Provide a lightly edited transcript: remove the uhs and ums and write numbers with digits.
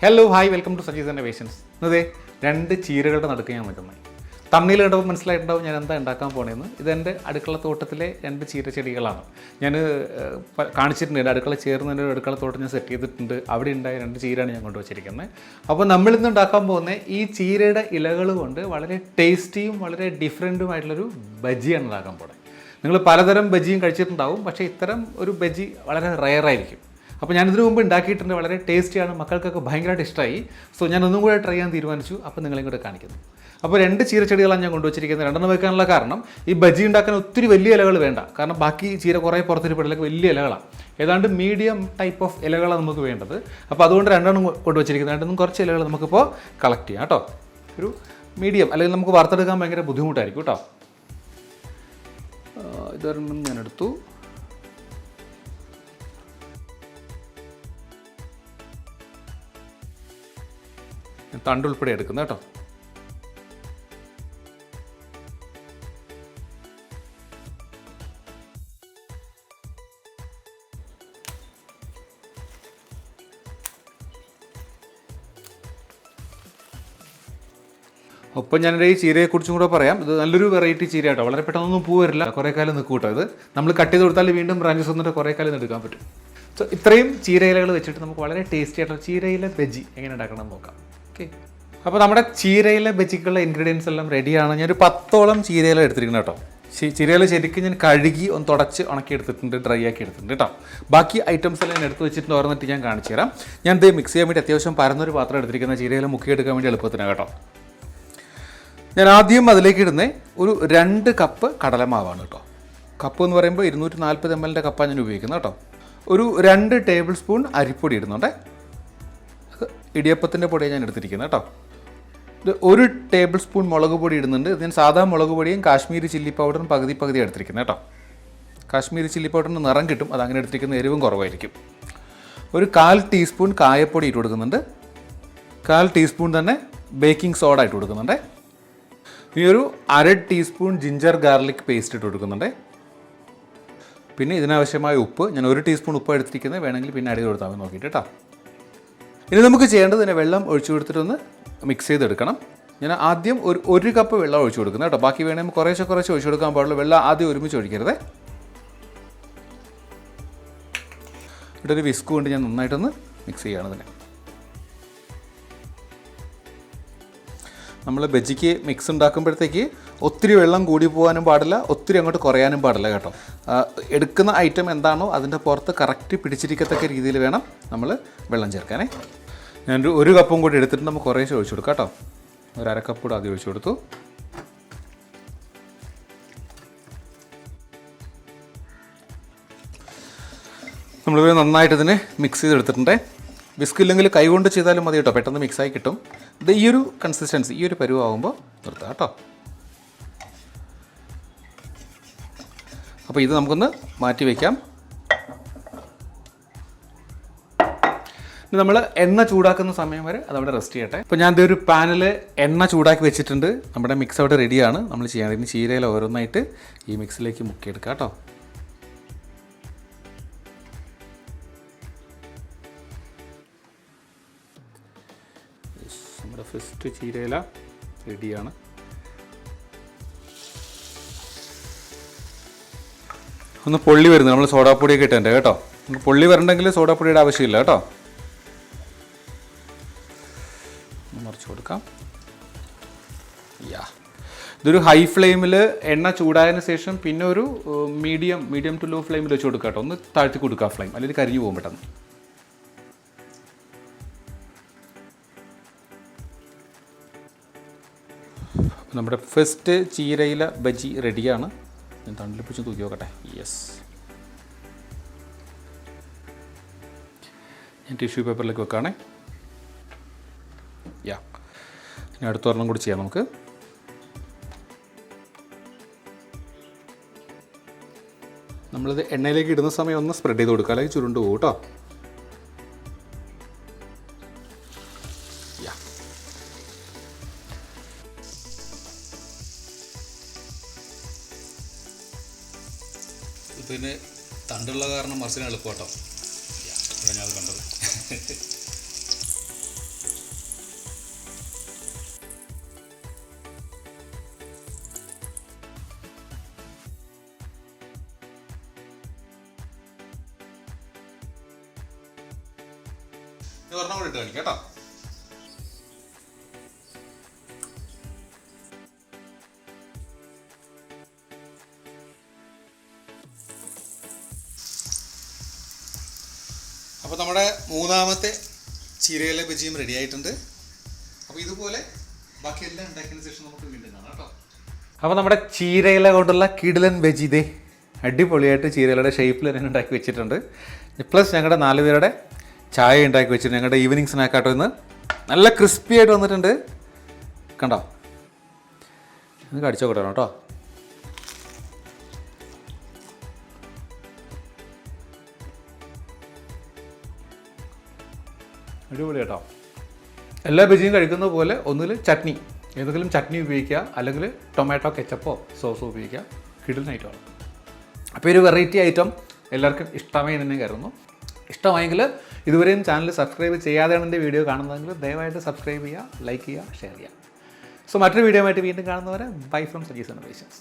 Hello hi welcome to Saji's Innovations. അതെ, 2 ചീരകളുടെ നടുക്ക് ഞാൻ നിൽക്കുന്നത്. തമ്മിൽ കണ്ടപ്പോൾ മനസ്സിലായിട്ടുണ്ടാവും ഞാൻ എന്താ ഉണ്ടാക്കാൻ പോണേന്ന്. ഇതെൻ്റെ അടുക്കള തോട്ടത്തിലെ 2 ചീരച്ചെടികളാണ്. ഞാൻ കാണിച്ചിട്ടുണ്ട്. എൻ്റെ അടുക്കള ചേർന്ന് ഒരു അടുക്കള തോട്ടം ഞാൻ സെറ്റ് ചെയ്തിട്ടുണ്ട്. അവിടെ ഉണ്ടായ 2 ചീരയാണ് ഞാൻ കൊണ്ടുവച്ചിരിക്കുന്നത്. അപ്പോൾ നമ്മളിന്ന് ഉണ്ടാക്കാൻ പോകുന്ന ഈ ചീരയുടെ ഇലകൾ കൊണ്ട് വളരെ ടേസ്റ്റിയും വളരെ ഡിഫറെൻറ്റുമായിട്ടുള്ളൊരു ബജിയാണ് ഉണ്ടാക്കാൻ പോകുന്നത്. നിങ്ങൾ പലതരം ബജിയും കഴിച്ചിട്ടുണ്ടാവും, പക്ഷേ ഇത്തരം ഒരു ബജി വളരെ റെയറായിരിക്കും. അപ്പോൾ ഞാനിതിനു മുമ്പ് ഉണ്ടാക്കിയിട്ടുണ്ട്. വളരെ ടേസ്റ്റിയാണ്, മക്കൾക്കൊക്കെ ഭയങ്കരമായിട്ട് ഇഷ്ടമായി. സോ ഞാൻ ഒന്നും കൂടെ ട്രൈ ചെയ്യാൻ തീരുമാനിച്ചു. അപ്പോൾ നിങ്ങളെയും കൂടെ കാണിക്കുന്നു. അപ്പോൾ 2 ചീരച്ചെടികളാണ് ഞാൻ കൊണ്ടുവച്ചിരിക്കുന്നത്. 2 വെക്കാനുള്ള കാരണം ഈ ബജി ഉണ്ടാക്കാൻ ഒത്തിരി വലിയ ഇലകൾ വേണ്ട. കാരണം ബാക്കി ചീര കുറേ പുറത്തിരിപ്പടിലൊക്കെ വലിയ ഇലകളാണ്. ഏതാണ്ട് മീഡിയം ടൈപ്പ് ഓഫ് ഇലകളാണ് നമുക്ക് വേണ്ടത്. അപ്പോൾ അതുകൊണ്ട് 2 കൊണ്ടുവച്ചിരിക്കുന്നത്. 2 കുറച്ച് ഇലകൾ നമുക്കിപ്പോൾ കളക്ട് ചെയ്യാം കേട്ടോ. ഒരു മീഡിയം, അല്ലെങ്കിൽ നമുക്ക് വറുത്തെടുക്കാൻ ഭയങ്കര ബുദ്ധിമുട്ടായിരിക്കും കേട്ടോ. ഇതൊരെണ്ണം ഞാനെടുത്തു. തണ്ട് ഉൾപ്പെടെ എടുക്കുന്നത് കേട്ടോ. ഒപ്പം ഞാനെൻ്റെ ഈ ചീരയെക്കുറിച്ചും കൂടെ പറയാം. ഇത് നല്ലൊരു വെറൈറ്റി ചീര കേട്ടോ. വളരെ പെട്ടെന്നൊന്നും പൂ വരില്ല, കുറേ കാലം നിൽക്കും കേട്ടോ. ഇത് നമ്മൾ കട്ട് ചെയ്ത് കൊടുത്താൽ വീണ്ടും ബ്രാഞ്ചസ് വന്നിട്ട് കുറേ കാലം എടുക്കാൻ പറ്റും. സോ ഇത്രയും ചീരയിലകൾ വെച്ചിട്ട് നമുക്ക് വളരെ ടേസ്റ്റി ആയിട്ടുള്ള ചീരയിലെ ബജി എങ്ങനെ ഉണ്ടാക്കണം എന്ന് നോക്കാം. ഓക്കെ, അപ്പോൾ നമ്മുടെ ചീരയിലെ ബജിക്കുള്ള ഇൻഗ്രീഡിയൻസ് എല്ലാം റെഡിയാണ്. ഞാനൊരു 10ഓളം ചീരയില എടുത്തിരിക്കുന്നത് കേട്ടോ. ചീരയില ശരിക്കും ഞാൻ കഴുകി ഒന്ന് തുടച്ച് ഉണക്കി എടുത്തിട്ടുണ്ട്, ഡ്രൈ ആക്കി എടുത്തിട്ടുണ്ട് കേട്ടോ. ബാക്കി ഐറ്റംസ് എല്ലാം ഞാൻ എടുത്ത് വെച്ചിട്ട് ഓർന്നിട്ട് ഞാൻ കാണിച്ചു തരാം. ഞാൻ ഇത് മിക്സ് ചെയ്യാൻ വേണ്ടി അത്യാവശ്യം പരന്നൊരു പാത്രം എടുത്തിരിക്കുന്ന ചീരയില മുക്കിയെടുക്കാൻ വേണ്ടി എളുപ്പത്തിനാണ് കേട്ടോ. ഞാൻ ആദ്യം അതിലേക്ക് ഇടുന്ന ഒരു 2 കപ്പ് കടലമാവാണ് കേട്ടോ. കപ്പ് എന്ന് പറയുമ്പോൾ 240 ml കപ്പാണ് ഞാൻ ഉപയോഗിക്കുന്നത് കേട്ടോ. ഒരു 2 ടേബിൾ സ്പൂൺ അരിപ്പൊടി ഇടുന്നുണ്ടേ. ഇടിയപ്പത്തിൻ്റെ പൊടിയാണ് ഞാൻ എടുത്തിരിക്കുന്നത് കേട്ടോ. ഇത് 1 ടേബിൾ സ്പൂൺ മുളക് പൊടി ഇടുന്നുണ്ട്. ഇത് ഞാൻ സാധാ മുളക് പൊടിയും കാശ്മീരി ചില്ലി പൗഡറും പകുതി എടുത്തിരിക്കുന്നത് കേട്ടോ. കാശ്മീരി ചില്ലി പൗഡറിന് നിറം കിട്ടും, അതങ്ങനെ എടുത്തിരിക്കുന്ന എരിവും കുറവായിരിക്കും. ഒരു 1/4 ടീസ്പൂൺ കായപ്പൊടി ഇട്ട് കൊടുക്കുന്നുണ്ട്. 1/4 ടീസ്പൂൺ തന്നെ ബേക്കിംഗ് സോഡ ഇട്ട് കൊടുക്കുന്നുണ്ട്. ഇനി ഒരു 1/2 ടീസ്പൂൺ ജിഞ്ചർ ഗാർലിക് പേസ്റ്റ് ഇട്ട് കൊടുക്കുന്നുണ്ട്. പിന്നെ ഇതിനാവശ്യമായ ഉപ്പ്, ഞാൻ 1 ടീസ്പൂൺ ഉപ്പ് എടുത്തിരിക്കുന്നത്, വേണമെങ്കിൽ പിന്നെ ആഡ് ചെയ്ത് കൊടുത്താൽ മതി നോക്കിയിട്ട് കേട്ടോ. ഇനി നമുക്ക് ചെയ്യേണ്ടത് ഇതിനെ വെള്ളം ഒഴിച്ചു കൊടുത്തിട്ടൊന്ന് മിക്സ് ചെയ്തെടുക്കണം. ഞാൻ ആദ്യം ഒരു കപ്പ് വെള്ളം ഒഴിച്ചു കൊടുക്കുന്നത് കേട്ടോ. ബാക്കി വേണമെങ്കിൽ കുറേശ്ശെ ഒഴിച്ചു കൊടുക്കാൻ പാടുള്ളൂ. വെള്ളം ആദ്യം ഒരുമിച്ച് ഒഴിക്കരുത്. ഇവിടൊരു വിസ്ക് കൊണ്ട് ഞാൻ നന്നായിട്ടൊന്ന് മിക്സ് ചെയ്യുകയാണ് ഇതിനെ. നമ്മൾ ബജിക്ക് മിക്സ് ഉണ്ടാക്കുമ്പോഴത്തേക്ക് ഒത്തിരി വെള്ളം കൂടി പോകാനും പാടില്ല, ഒത്തിരി അങ്ങോട്ട് കുറയാനും പാടില്ല കേട്ടോ. എടുക്കുന്ന ഐറ്റം എന്താണോ അതിൻ്റെ പുറത്ത് കറക്റ്റ് പിടിച്ചിരിക്കത്തക്ക രീതിയിൽ വേണം നമ്മൾ വെള്ളം ചേർക്കാനേ. ഞാനൊരു 1 കപ്പും കൂടി എടുത്തിട്ട് നമുക്ക് കുറേശ്ശെ ഒഴിച്ചു കൊടുക്കാം കേട്ടോ. ഒരു 1/2 കപ്പ് കൂടെ ആദ്യം ഒഴിച്ചു കൊടുത്തു. നമ്മളിത് നന്നായിട്ട് ഇതിനെ മിക്സ് ചെയ്തെടുത്തിട്ടുണ്ട്. വിസ്ക് ഇല്ലെങ്കിൽ കൈ കൊണ്ട് ചെയ്താലും മതി കേട്ടോ, പെട്ടെന്ന് മിക്സായി കിട്ടും. ഇത് ഈ ഒരു കൺസിസ്റ്റൻസി, ഈ ഒരു പരുവാകുമ്പോൾ നിർത്താം കേട്ടോ. അപ്പോൾ ഇത് നമുക്കൊന്ന് മാറ്റി വയ്ക്കാം. നമ്മൾ എണ്ണ ചൂടാക്കുന്ന സമയം വരെ അതവിടെ റെസ്റ്റ് ചെയ്യട്ടെ. ഇപ്പോൾ ഞാൻ ഒരു പാനിൽ എണ്ണ ചൂടാക്കി വെച്ചിട്ടുണ്ട്. നമ്മുടെ മിക്സ് അവിടെ റെഡിയാണ്. നമ്മൾ ചെയ്യാൻ ഇനി ചീരയിൽ ഓരോന്നായിട്ട് ഈ മിക്സിലേക്ക് മുക്കിയെടുക്കാം കേട്ടോ. നമ്മുടെ ഫസ്റ്റ് ചീരയില റെഡിയാണ്. ഒന്ന് പൊള്ളി വരുന്നത്, നമ്മൾ സോഡാപ്പൊടിയൊക്കെ ഇട്ടുണ്ട് കേട്ടോ. നമുക്ക് പൊള്ളി വരണ്ടെങ്കിൽ സോഡാപ്പൊടിയുടെ ആവശ്യമില്ല കേട്ടോ. മറിച്ച് കൊടുക്കാം. ഇതൊരു ഹൈ ഫ്ലെയിമിൽ എണ്ണ ചൂടായതിന് ശേഷം പിന്നെ ഒരു മീഡിയം ടു ലോ ഫ്ലെയിമിൽ വെച്ച് കൊടുക്കാം കേട്ടോ. ഒന്ന് താഴ്ത്തി കൊടുക്കുക ഫ്ലെയിം, അല്ലെങ്കിൽ കരിഞ്ഞു പോകും പെട്ടെന്ന്. നമ്മുടെ ഫസ്റ്റ് ചീരയില ബജി റെഡിയാണ്. ഞാൻ തണ്ടിലിപ്പിച്ച് തൂക്കി നോക്കട്ടെ. യെസ്, ഞാൻ ടിഷ്യൂ പേപ്പറിലേക്ക് വെക്കുകയാണേ. ഇനി അടുത്തൊരെണ്ണം കൂടി ചെയ്യാം നമുക്ക്. നമ്മളിത് എണ്ണയിലേക്ക് ഇടുന്ന സമയം ഒന്ന് സ്പ്രെഡ് ചെയ്ത് കൊടുക്കുക, അല്ലെങ്കിൽ ചുരുണ്ട് പോകും കേട്ടോ. ഇതിന് തണ്ടുള്ള കാരണം മറിച്ചിന് എളുപ്പം കേട്ടോ. ഞാനത് കണ്ടത്. ഇത് ഒരെണ്ണം കൂടി ഇട്ട് കാണിക്കാം കേട്ടോ. അപ്പോൾ നമ്മുടെ മൂന്നാമത്തെ ചീരയിലെ ബജിയും റെഡി ആയിട്ടുണ്ട്. അപ്പോൾ ഇതുപോലെ ബാക്കിയെല്ലാം ഉണ്ടാക്കിയതിന് ശേഷം നമുക്ക് വീണ്ടും കാണാം കേട്ടോ. അപ്പോൾ നമ്മുടെ ചീരയില കൊണ്ടുള്ള കിടിലൻ ബജി ഇതേ അടിപൊളിയായിട്ട് ചീരയിലയുടെ ഷേപ്പിൽ തന്നെ ഉണ്ടാക്കി വെച്ചിട്ടുണ്ട്. പ്ലസ് ഞങ്ങളുടെ 4 പേരുടെ ചായ ഉണ്ടാക്കി വെച്ചിട്ടുണ്ട്. ഞങ്ങളുടെ ഈവനിങ് സ്നാക്കാട്ടോ ഇന്ന് നല്ല ക്രിസ്പി ആയിട്ട് വന്നിട്ടുണ്ട്. കണ്ടോ, ഇത് കടിച്ചോ കിട്ടണം കേട്ടോ. അടിപൊളി കേട്ടോ. എല്ലാ ബജിയും കഴിക്കുന്ന പോലെ ഒന്നിൽ ചട്നി, ഏതെങ്കിലും ചട്നി ഉപയോഗിക്കുക, അല്ലെങ്കിൽ ടൊമാറ്റോ കെച്ചപ്പോ സോസോ ഉപയോഗിക്കുക. കിടിലൻ ഐറ്റമാണ്. അപ്പോൾ ഒരു വെറൈറ്റി ഐറ്റം എല്ലാവർക്കും ഇഷ്ടമായി തന്നെ കരുതുന്നു. ഇഷ്ടമായെങ്കിൽ ഇതുവരെയും ചാനൽ സബ്സ്ക്രൈബ് ചെയ്യാതെയാണ് എൻ്റെ വീഡിയോ കാണുന്നതെങ്കിൽ ദയവായിട്ട് സബ്സ്ക്രൈബ് ചെയ്യുക, ലൈക്ക് ചെയ്യുക, ഷെയർ ചെയ്യുക. സോ മറ്റൊരു വീഡിയോ ആയിട്ട് വീണ്ടും കാണുന്നവരെ ബൈ ഫ്രം സജീസ് ഇന്നോവേഷൻസ്.